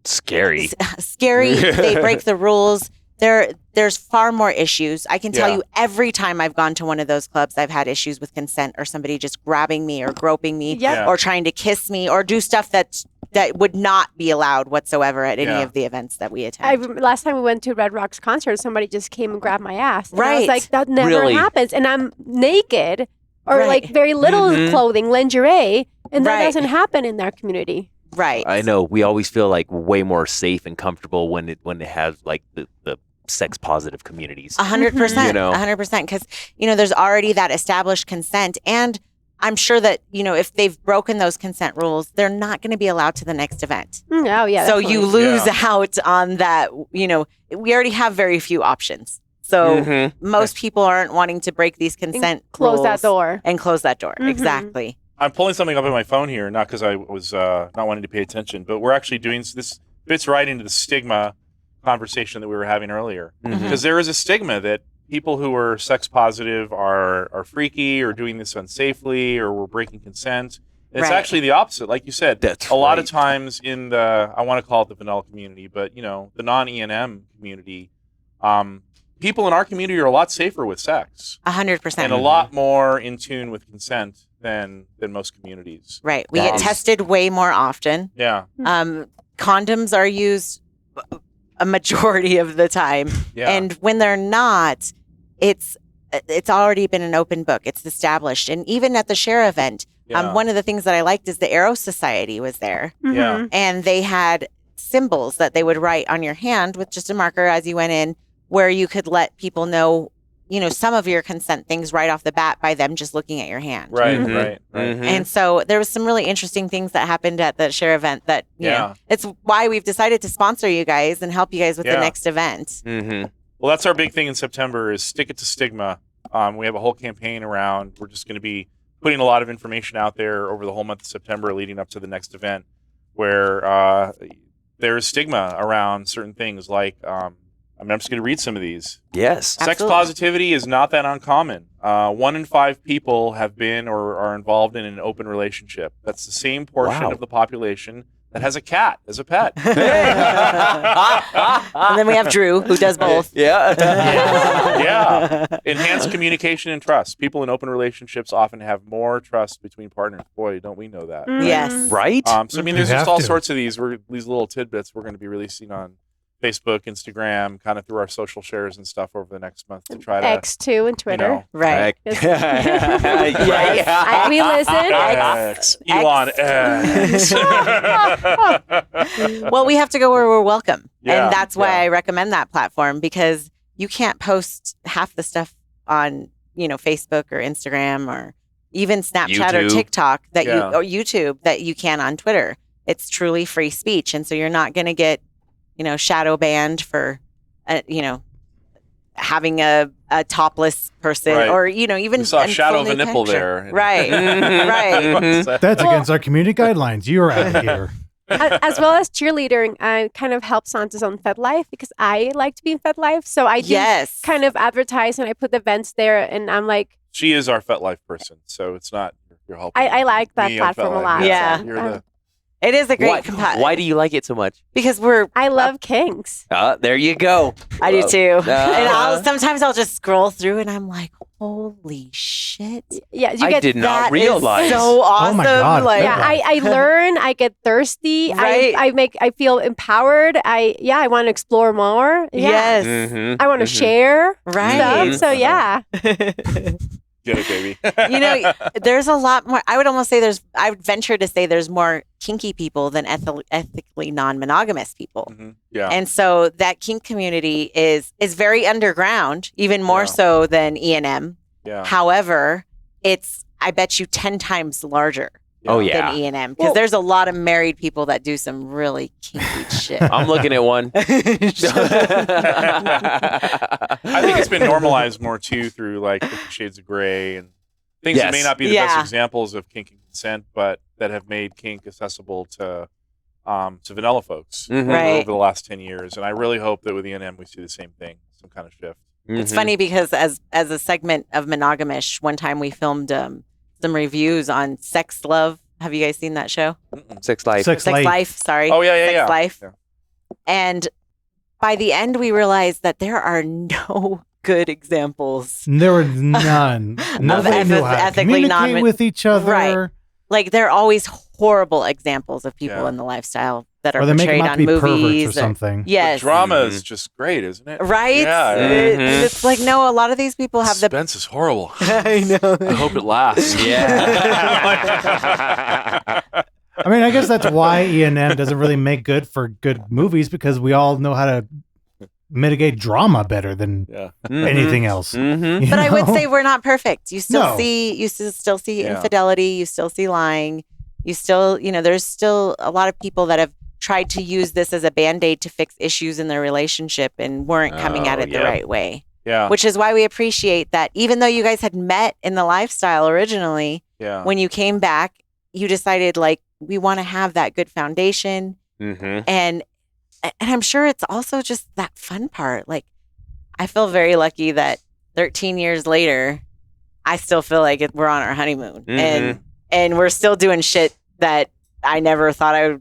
scary. They break the rules. There's far more issues. I can tell you every time I've gone to one of those clubs, I've had issues with consent or somebody just grabbing me or groping me or trying to kiss me or do stuff that would not be allowed whatsoever at any of the events that we attend. Last time we went to Red Rocks concert, somebody just came and grabbed my ass. And I was like, that never happens. And I'm naked or like very little clothing, lingerie, and that doesn't happen in their community. Right. I know. We always feel like way more safe and comfortable when it has like the sex positive communities. 100%. 100%. Because, there's already that established consent. And I'm sure that, if they've broken those consent rules, they're not going to be allowed to the next event. Oh, yeah. So definitely. you lose out on that. We already have very few options. So most people aren't wanting to break these consent close rules that door. and close that door. Mhm. Exactly. I'm pulling something up on my phone here, not because I was not wanting to pay attention, but we're actually doing this. Fits right into the stigma conversation that we were having earlier, because there is a stigma that people who are sex positive are freaky or doing this unsafely or we're breaking consent. And it's actually the opposite. Like you said, That's a lot of right. times in the, I want to call it the vanilla community, but the non-E&M community, people in our community are a lot safer with sex 100%. and a lot more in tune with consent than most communities. Right. We get tested way more often. Yeah. Condoms are used a majority of the time. Yeah. And when they're not, it's already been an open book. It's established. And even at the Share event, one of the things that I liked is the Arrow Society was there. Yeah. And they had symbols that they would write on your hand with just a marker as you went in, where you could let people know, some of your consent things right off the bat by them just looking at your hand. Right, right. And so there was some really interesting things that happened at the Share event that, you know, it's why we've decided to sponsor you guys and help you guys with the next event. Well, that's our big thing in September is Stick It to Stigma. We have a whole campaign around, we're just going to be putting a lot of information out there over the whole month of September leading up to the next event where there's stigma around certain things like, I'm just going to read some of these. Yes. Sex positivity is not that uncommon. 1 in 5 people have been or are involved in an open relationship. That's the same portion of the population that has a cat as a pet. And then we have Drew, who does both. Yeah. Enhanced communication and trust. People in open relationships often have more trust between partners. Boy, don't we know that. Yes. Right? So, I mean, there's just all sorts of these little tidbits we're going to be releasing on Facebook, Instagram, kind of through our social shares and stuff over the next month to try to X too and Twitter. Right. We listen. X. Elon X. Well, we have to go where we're welcome. Yeah, And that's why I recommend that platform, because you can't post half the stuff on, Facebook or Instagram or even Snapchat or YouTube. TikTok or YouTube that you can on Twitter. It's truly free speech. And so you're not going to get shadow banned for, having a topless person or, even we saw a shadow of a full nipple picture. there. Right. Right. That's against our community guidelines. You are out of here. As well as cheerleading, I kind of help Santa's on FedLife because I like to be in FedLife. So I do kind of advertise and I put the events there and I'm like. She is our FetLife person, so it's not you're helping. I like that me on platform a FetLife. lot. Yeah. You're It is a great Why do you like it so much? Because I love kinks. There you go. I do too. And sometimes I'll just scroll through and I'm like, holy shit. Yeah, I did not realize. So awesome. Oh my God. Like, I learn, I get thirsty, Right. I feel empowered. I want to explore more. Yeah. Yes. I want to share Right. stuff. So yeah. Get it, baby. There's a lot more. I would almost say I would venture to say there's more kinky people than ethically non-monogamous people. Yeah. And so that kink community is very underground, even more so than E&M. Yeah. However, it's, I bet you 10 times larger. Oh, yeah. Than E&M, because there's a lot of married people that do some really kinky shit. I'm looking at one. I think it's been normalized more too through like 50 Shades of Grey and things that may not be the best examples of kink and consent, but that have made kink accessible to vanilla folks over the last 10 years. And I really hope that with E&M we see the same thing, some kind of shift. It's funny because as a segment of Monogam-ish, one time we filmed some reviews on Sex Love. Have you guys seen that show? Sex Life. Sex Life. Sorry. Oh, yeah. Sex Life. Yeah. And by the end, we realized that there are no good examples. There were none. Nobody knew how to communicate with each other. Right. Like, there are always horrible examples of people in the lifestyle that are or they portrayed make them out on to be movies. Perverts or something. Yes. The drama is just great, isn't it? Right? Yeah. It's like, no, a lot of these people have suspense is horrible. I know. I hope it lasts. I mean, I guess that's why E&M doesn't really make good for good movies, because we all know how to mitigate drama better than anything else. Mm-hmm. But I would say we're not perfect. You still No. still see infidelity. You still see lying. You still, there's still a lot of people that have tried to use this as a Band-Aid to fix issues in their relationship and weren't coming at it the right way. Yeah. Which is why we appreciate that even though you guys had met in the lifestyle originally, when you came back, you decided like, we want to have that good foundation. Mm-hmm. And I'm sure it's also just that fun part. Like, I feel very lucky that 13 years later, I still feel like we're on our honeymoon and we're still doing shit that I never thought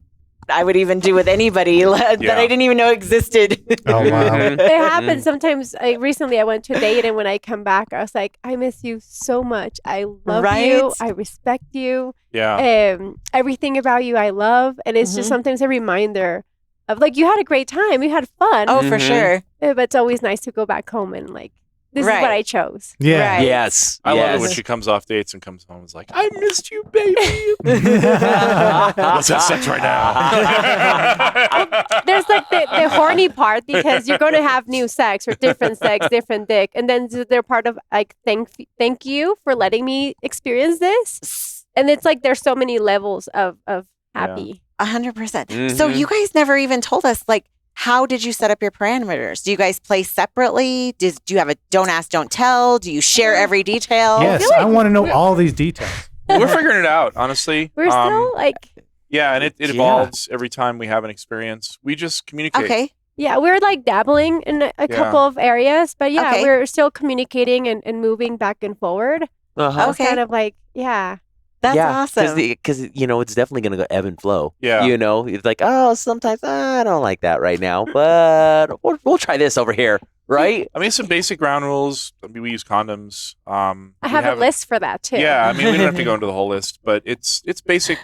I would even do with anybody that I didn't even know existed. Oh, wow. It happens sometimes. Recently, I went to a date, and when I come back, I was like, I miss you so much. I love you. I respect you. Yeah. Everything about you, I love. And it's just sometimes a reminder of like, you had a great time. You had fun. Oh, for sure. But it's always nice to go back home and like, this is what I chose. Yeah. Right. Yes. I love it when she comes off dates and comes home and is like, I missed you, baby. Let's have sex right now. There's like the horny part because you're going to have new sex or different sex, different dick. And then they're part of like, thank you for letting me experience this. And it's like, there's so many levels of happy. 100%. So you guys never even told us, like, how did you set up your parameters? Do you guys play separately? Do you have a don't ask, don't tell? Do you share every detail? Yes, I want to know all these details. We're figuring it out, honestly. We're still like... Yeah, and it evolves every time we have an experience. We just communicate. Okay. Yeah, we're like dabbling in a couple of areas, but we're still communicating and moving back and forward. Uh-huh. It's kind of like, That's awesome. Because, it's definitely going to go ebb and flow. Yeah. It's like, oh, sometimes I don't like that right now, but we'll try this over here, right? I mean, some basic ground rules. I mean, we use condoms. I have a list for that, too. Yeah, I mean, we don't have to go into the whole list, but it's basic,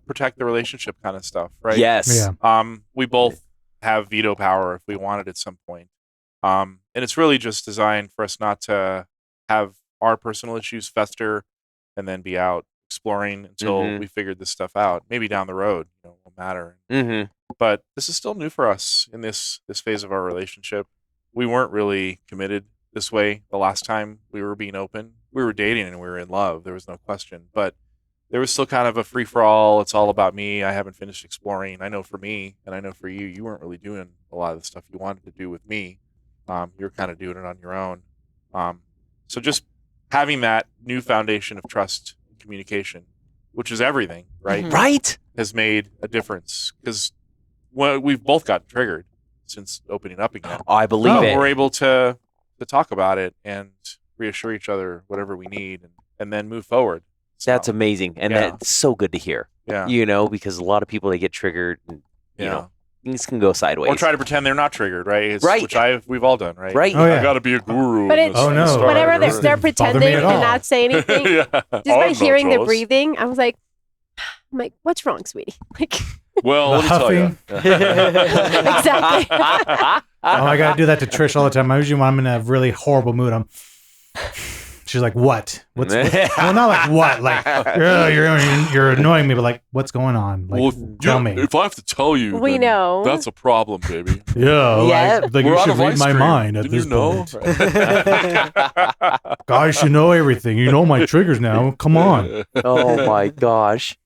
protect the relationship kind of stuff, right? Yes. Yeah. We both have veto power if we wanted at some point. And it's really just designed for us not to have our personal issues fester and then be out exploring until we figured this stuff out. Maybe down the road, it won't matter. But this is still new for us in this phase of our relationship. We weren't really committed this way the last time we were being open. We were dating and we were in love. There was no question. But there was still kind of a free-for-all. It's all about me. I haven't finished exploring. I know for me, and I know for you, you weren't really doing a lot of the stuff you wanted to do with me. You were kind of doing it on your own. So just having that new foundation of trust and communication, which is everything, right? Right. Has made a difference because we've both gotten triggered since opening up again. I believe it. We're able to talk about it and reassure each other whatever we need and then move forward. So, That's amazing. And that's so good to hear. Yeah. Because a lot of people, they get triggered and, things can go sideways. Or try to pretend they're not triggered, right? Right. Which we've all done, right? Right. Oh, yeah. I got to be a guru. But in it's, this story, whenever right? they're pretending and not say anything, just by hearing the breathing, I was like, I'm like, what's wrong, sweetie? Like, well, let me tell you. exactly. I got to do that to Trish all the time. Usually when I'm in a really horrible mood, she's like, what? Well, not like what? Like, you're annoying me, but like, what's going on? Like, tell me. If I have to tell you, We then know. that's a problem, baby. Yeah, like We're you out should of read ice my cream. mind at Didn't this you know? point. Guys should know everything. You know my triggers now. Come on. Oh my gosh.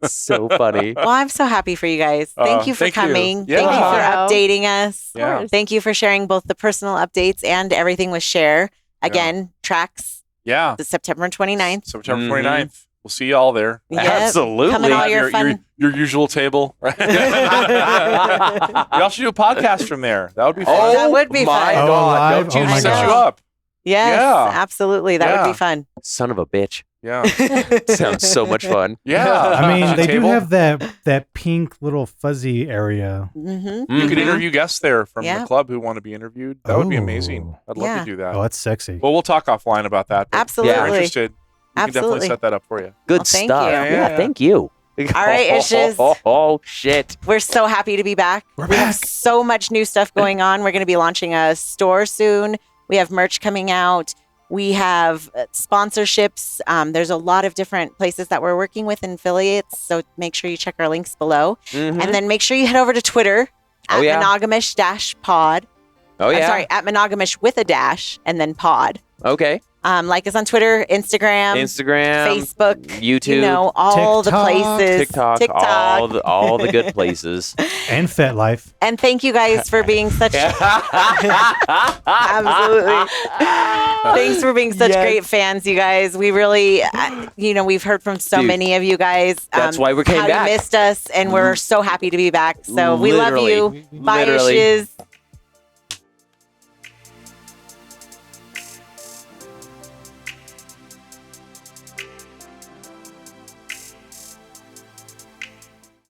So funny. Well, I'm so happy for you guys. Thank you for thank you. coming. Yeah. Thank you for updating us. Yeah. Thank you for sharing both the personal updates and everything with Share. Again, tracks Yeah. the September 29th. September 29th. We'll see you all there. Yep. Absolutely. Come in all your fun. Your usual table. Right? Y'all should do a podcast from there. That would be fun. That would be my fun. Oh, God. live? Don't you Oh, my set God. you up. Yes, Yeah. absolutely. That would Yeah. be fun. Son of a bitch. Yeah. Sounds so much fun. Yeah. I mean, they do Table. have that pink little fuzzy area. Mm-hmm. You could interview guests there from Yeah. the club who want to be interviewed. That would be Oh. amazing. I'd love Yeah. to do that. Oh, that's sexy. Well, we'll talk offline about that. But If Absolutely. you're interested, we can definitely Absolutely. set that up for you. Good Well, thank stuff. you. Yeah, thank you. All right, Ishes. Oh, shit. We're so happy to be back. We're We have back. so much new stuff going on. We're going to be launching a store soon. We have merch coming out. We have sponsorships. There's a lot of different places that we're working with and affiliates. So make sure you check our links below. Mhm. And then make sure you head over to Twitter at Oh, yeah. Monogam-ish-pod. Oh, I'm yeah. sorry, at Monogam-ish with a dash and then pod. Okay. Like us on Twitter, Instagram, Facebook, YouTube, all TikTok, the places. TikTok. All the good places. And FetLife. And thank you guys for being such absolutely. Thanks for being such great fans, you guys. We really, we've heard from so many of you guys. That's why we came how back. you missed us, and we're so happy to be back. So we love Literally. you. Bye, Ishes.